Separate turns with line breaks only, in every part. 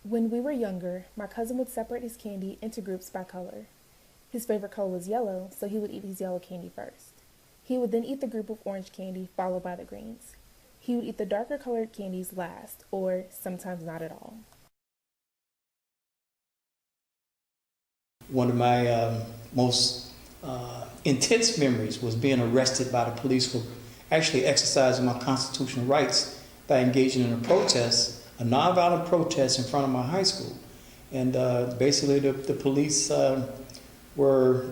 When we were younger, my cousin would separate his candy into groups by color. His favorite color was yellow, so he would eat his yellow candy first. He would then eat the group of orange candy, followed by the greens. He would eat the darker colored candies last, or sometimes not at all.
One of my most intense memories was being arrested by the police for actually exercising my constitutional rights by engaging in a protest, a nonviolent protest in front of my high school. And basically the police were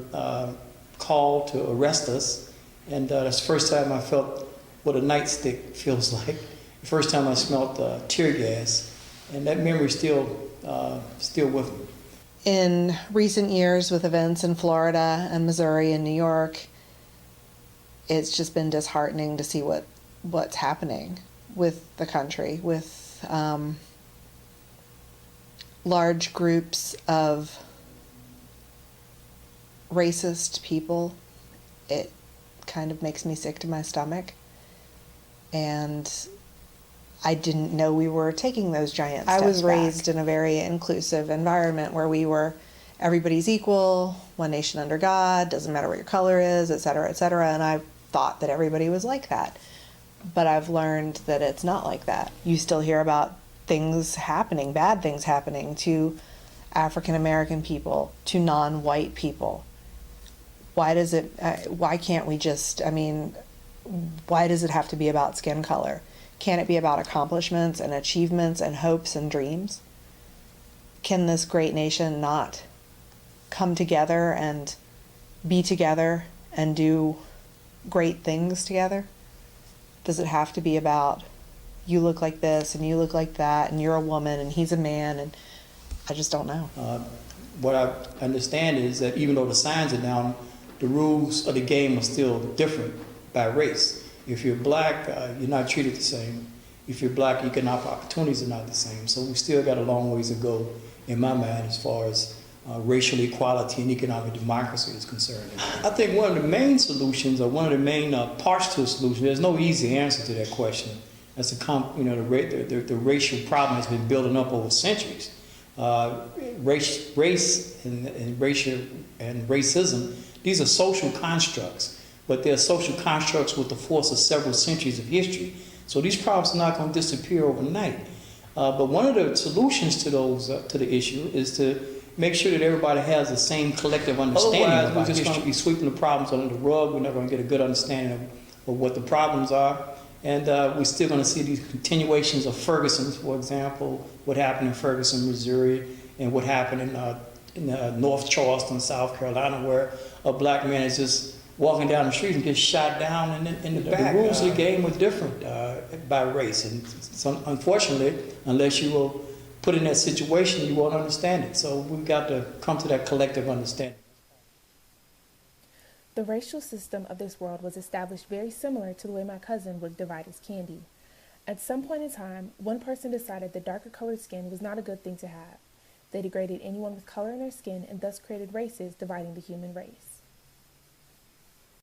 called to arrest us. And that's the first time I felt what a nightstick feels like. The first time I smelled tear gas. And that memory still with me.
In recent years, with events in Florida and Missouri and New York, it's just been disheartening to see what's happening with the country, with large groups of racist people. It kind of makes me sick to my stomach. And I didn't know we were taking those giant steps. I was raised in a very inclusive environment where everybody's equal, one nation under God, doesn't matter what your color is, et cetera, and I thought that everybody was like that. But I've learned that it's not like that. You still hear about things happening, bad things happening to African American people, to non-white people. Why can't we just, why does it have to be about skin color? Can it be about accomplishments and achievements and hopes and dreams? Can this great nation not come together and be together and do great things together? Does it have to be about you look like this and you look like that and you're a woman and he's a man? And I just don't know.
What I understand is that even though the signs are down, the rules of the game are still different by race. If you're black, you're not treated the same. If you're black, economic opportunities are not the same. So we still got a long ways to go, in my mind, as far as racial equality and economic democracy is concerned. I think one of the main solutions, or one of the main parts to a solution, there's no easy answer to that question. That's the racial problem has been building up over centuries. Race and racism, these are social constructs. But they're social constructs with the force of several centuries of history. So these problems are not going to disappear overnight. But one of the solutions to the issue is to make sure that everybody has the same collective understanding. Otherwise, we're just going to be sweeping the problems under the rug. We're not going to get a good understanding of what the problems are. And we're still going to see these continuations of Ferguson, for example, what happened in Ferguson, Missouri, and what happened in North Charleston, South Carolina, where a black man is just walking down the street and gets shot down in the back. The rules of the game are different by race. And so, unfortunately, unless you will put in that situation, you won't understand it. So we've got to come to that collective understanding.
The racial system of this world was established very similar to the way my cousin would divide his candy. At some point in time, one person decided that darker colored skin was not a good thing to have. They degraded anyone with color in their skin and thus created races dividing the human race.